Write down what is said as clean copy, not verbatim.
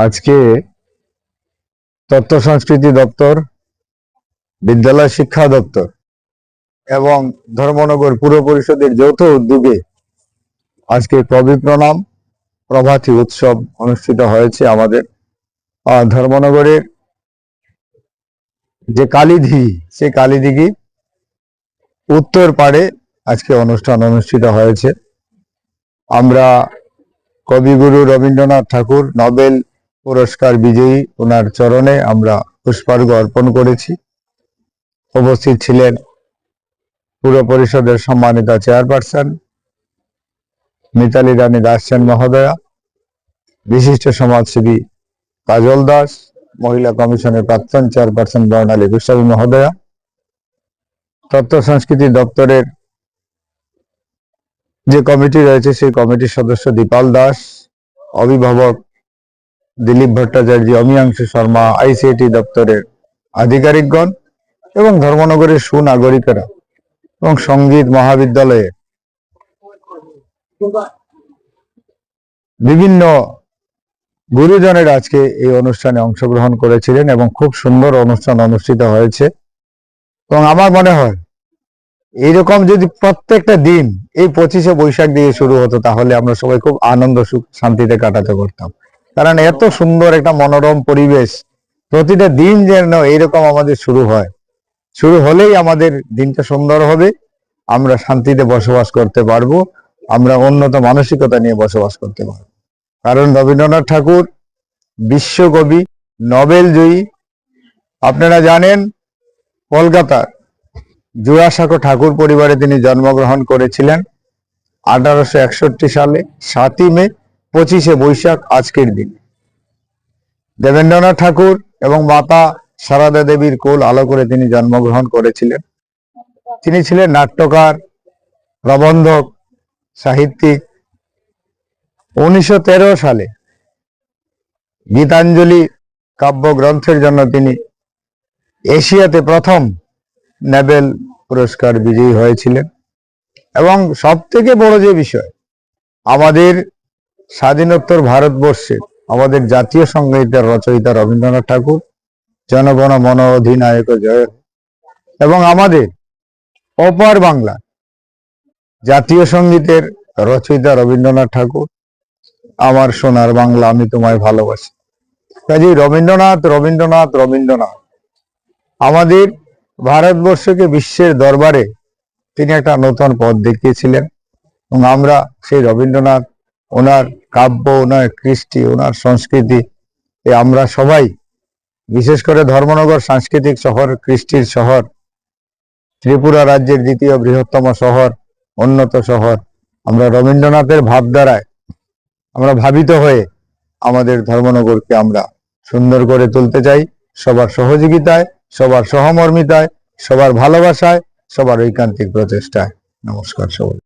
আজকে তথ্য সংস্কৃতি দপ্তর, বিদ্যালয় শিক্ষা দপ্তর এবং ধর্মনগর পুর পরিষদের যৌথ উদ্যোগে আজকে কবি প্রণাম প্রভাতী উৎসব অনুষ্ঠিত হয়েছে আমাদের ধর্মনগরের যে কালীদিঘি, সেই কালীদিঘি উত্তর পাড়ে আজকে অনুষ্ঠান অনুষ্ঠিত হয়েছে। আমরা কবিগুরু রবীন্দ্রনাথ ঠাকুর নোবেল পুরস্কার বিজয়ী ওনার চরণে আমরা পুষ্পার্ঘ্য অর্পণ করেছি। উপস্থিত ছিলেন পুর পরিষদের সম্মানিত চেয়ারপারসন মিতালি রানী দাস সেন মহোদয়া, বিশিষ্ট সমাজসেবী কাজল দাস, মহিলা কমিশনের প্রাক্তন চেয়ারপারসন বর্ণালী গোস্বামী মহোদয়া, তথ্য সংস্কৃতি দপ্তরের যে কমিটি রয়েছে সেই কমিটির সদস্য দীপাল দাস, অভিভাবক দিলীপ ভট্টাচার্য, অমিয়াংশু শর্মা, আইসিটি দপ্তরের আধিকারিকগণ এবং ধর্মনগরের সুনাগরিকেরা এবং সঙ্গীত মহাবিদ্যালয়ে বিভিন্ন গুরুজনের আজকে এই অনুষ্ঠানে অংশগ্রহণ করেছিলেন এবং খুব সুন্দর অনুষ্ঠান অনুষ্ঠিত হয়েছে। এবং আমার মনে হয় এইরকম যদি প্রত্যেকটা দিন এই 25শে বৈশাখ দিয়ে শুরু হতো তাহলে আমরা সবাই খুব আনন্দ সুখ শান্তিতে কাটাতে পারতাম। কারণ এত সুন্দর একটা মনোরম পরিবেশ, প্রতিটা দিন যেন এইরকম আমাদের শুরু হয়, শুরু হলেই আমাদের দিনটা সুন্দর হবে, আমরা শান্তিতে বসবাস করতে পারবো, আমরা উন্নত মানসিকতা নিয়ে বসবাস করতে পারবো। কারণ রবীন্দ্রনাথ ঠাকুর বিশ্বকবি, নোবেল জয়ী। আপনারা জানেন কলকাতার জোড়াসাঁকো ঠাকুর পরিবারে তিনি জন্মগ্রহণ করেছিলেন 1861 সালে 7ই মে, 25শে বৈশাখ আজকের দিন। দেবেন্দ্রনাথ ঠাকুর এবং মাতা সারদা দেবীর কোল আলো করে তিনি জন্মগ্রহণ করেছিলেন। তিনি ছিলেন নাট্যকার, প্রবন্ধক, সাহিত্যিক। 1913 সালে গীতাঞ্জলি কাব্যগ্রন্থের জন্য তিনি এশিয়াতে প্রথম নোবেল পুরস্কার বিজয়ী হয়েছিলেন। এবং সব থেকে বড় যে বিষয়, আমাদের স্বাধীনোত্তর ভারতবর্ষে আমাদের জাতীয় সঙ্গীতের রচয়িতা রবীন্দ্রনাথ ঠাকুর, জনগণ মন অধিনায়ক জয়, এবং আমাদের অপার বাংলা জাতীয় সঙ্গীতের রচয়িতা রবীন্দ্রনাথ ঠাকুর, আমার সোনার বাংলা আমি তোমায় ভালোবাসি। কাজেই রবীন্দ্রনাথ রবীন্দ্রনাথ রবীন্দ্রনাথ আমাদের ভারতবর্ষকে বিশ্বের দরবারে তিনি একটা নতুন পথ দেখিয়েছিলেন। এবং আমরা সেই রবীন্দ্রনাথ, ওনার কাব্য, ওনার কৃষ্টি, ওনার সংস্কৃতি, আমরা সবাই, বিশেষ করে ধর্মনগর সাংস্কৃতিক শহর, কৃষ্টির শহর, ত্রিপুরা রাজ্যের দ্বিতীয় বৃহত্তম শহর, উন্নত শহর, আমরা রবীন্দ্রনাথের ভাবধারায় আমরা ভাবিত হয়ে আমাদের ধর্মনগরকে আমরা সুন্দর করে তুলতে চাই, সবার সহযোগিতায়, সবার সহমর্মিতায়, সবার ভালোবাসায়, সবার ঐকান্তিক প্রচেষ্টায়। নমস্কার সবাই।